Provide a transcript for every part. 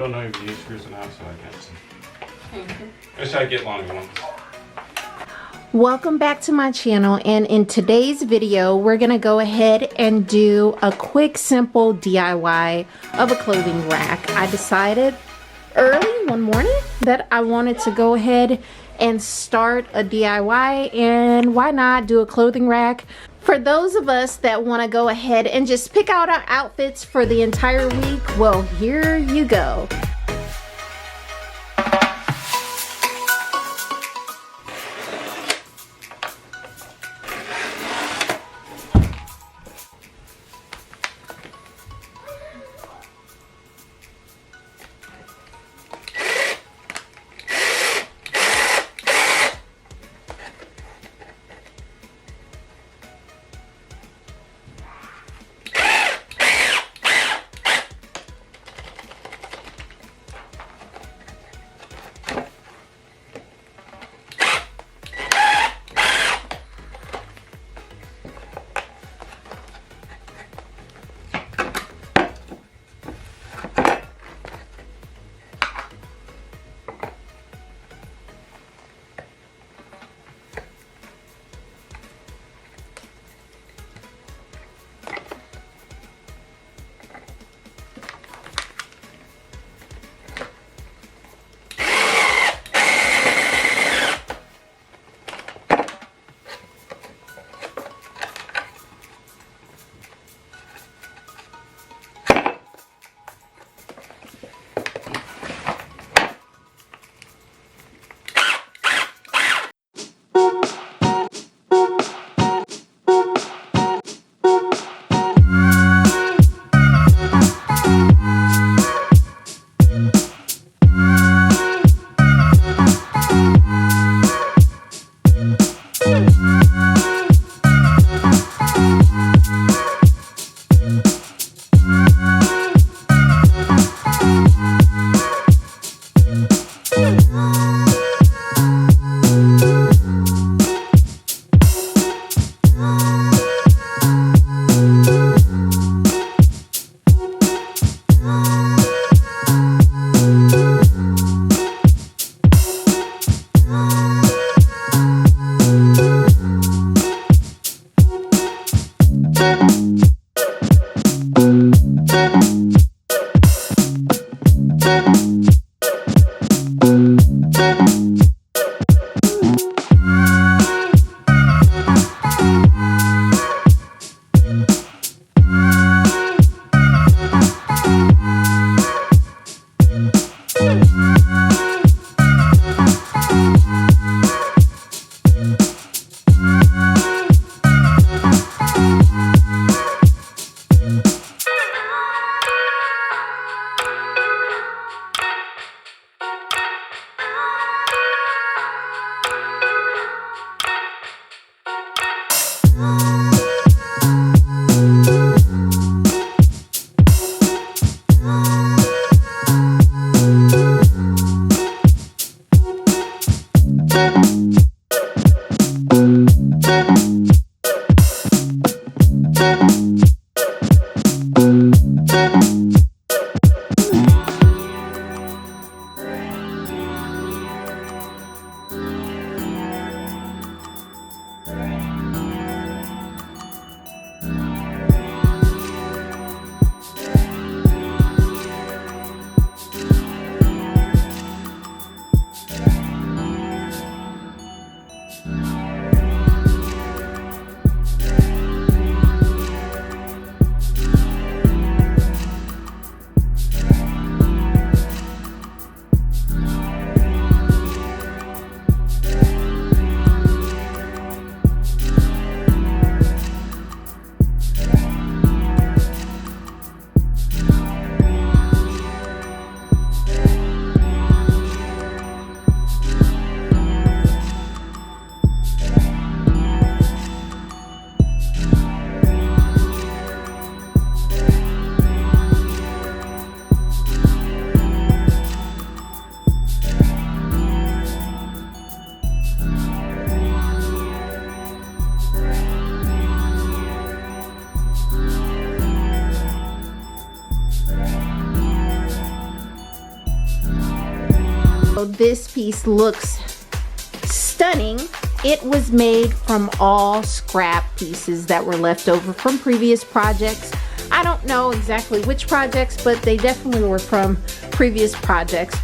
Don't know if these screws and outside against them. Thank you. I wish I'd get longer ones. Welcome back to my channel, and in today's video we're gonna go ahead and do a quick simple DIY of a clothing rack. I decided early one morning that I wanted to go ahead and start a DIY, and why not do a clothing rack for those of us that want to go ahead and just pick out our outfits for the entire week. Well, here you go. So this piece looks stunning. It was made from all scrap pieces that were left over from previous projects. I don't know exactly which projects, but they definitely were from previous projects.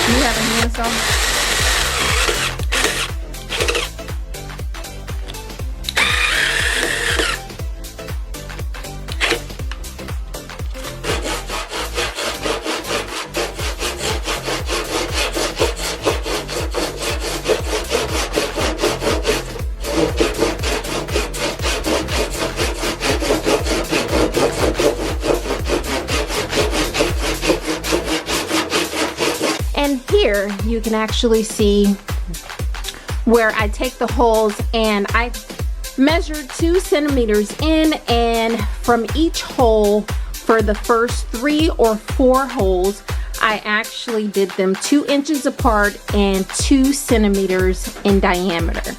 Do you have a handsaw? And here you can actually see where I take the holes, and I measured 2 centimeters in, and from each hole for the first 3 or 4 holes, I actually did them 2 inches apart and 2 centimeters in diameter.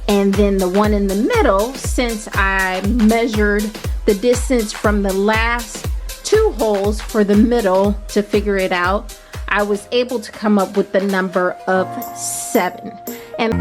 And then the one in the middle, since I measured the distance from the last 2 holes for the middle to figure it out, I was able to come up with the number of 7. And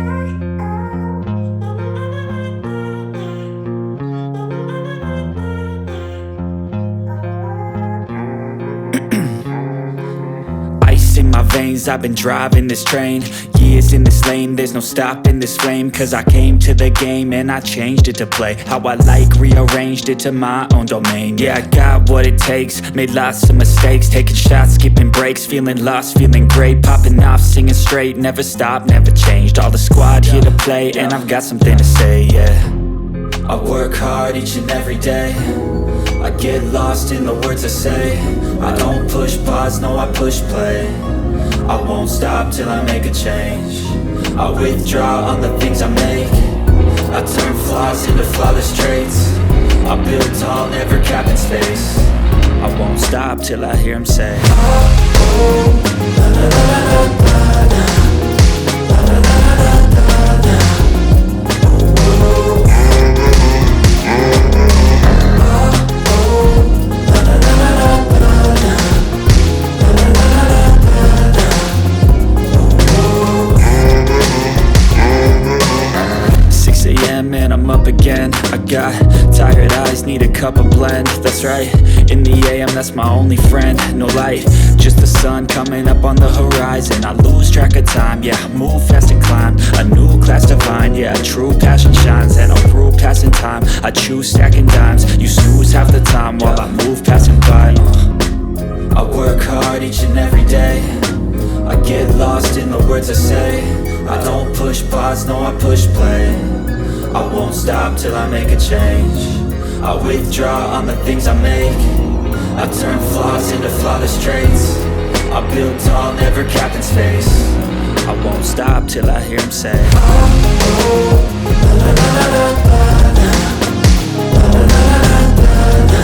in my veins, I've been driving this train. Years in this lane, there's no stopping this flame. Cause I came to the game and I changed it to play how I like, rearranged it to my own domain. Yeah, I got what it takes, made lots of mistakes, taking shots, skipping breaks, feeling lost, feeling great, popping off, singing straight, never stopped, never changed. All the squad here to play, and I've got something to say, yeah. I work hard each and every day, I get lost in the words I say. I don't push pause, no I push play. I won't stop till I make a change. I withdraw on the things I make. I turn flaws into flawless traits. I build tall, never capping space. I won't stop till I hear him say, oh, oh, la, la, la, la, la, la. And I'm up again. I got tired eyes, need a cup of blend. That's right, in the AM, that's my only friend. No light, just the sun coming up on the horizon. I lose track of time, yeah, move fast and climb a new class to find, yeah, true passion shines. And I'll prove passing time, I choose stacking dimes. You snooze half the time while I move passing by. I work hard each and every day, I get lost in the words I say. I don't push pause, no I push play. I won't stop till I make a change. I withdraw on the things I make. I turn flaws into flawless traits. I build tall, never capping space. I won't stop till I hear him say, oh, oh, la, la, la, la, la, la, la, la, la, la, la.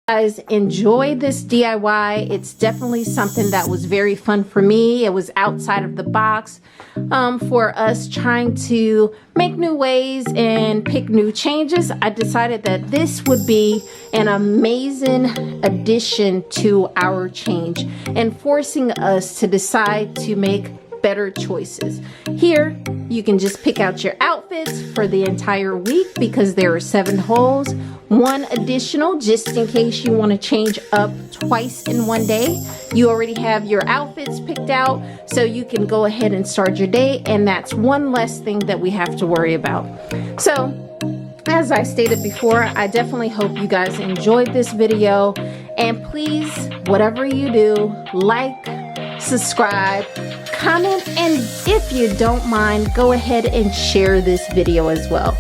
Guys enjoy this DIY. It's definitely something that was very fun for me. It was outside of the box for us trying to make new ways and pick new changes. I decided that this would be an amazing addition to our change and forcing us to decide to make better choices. Here you can just pick out your outfits for the entire week because there are 7 holes, 1 additional just in case you want to change up twice in one day. You already have your outfits picked out, so you can go ahead and start your day, and that's one less thing that we have to worry about. So as I stated before, I definitely hope you guys enjoyed this video, and please, whatever you do, like, subscribe, comment, and if you don't mind, go ahead and share this video as well.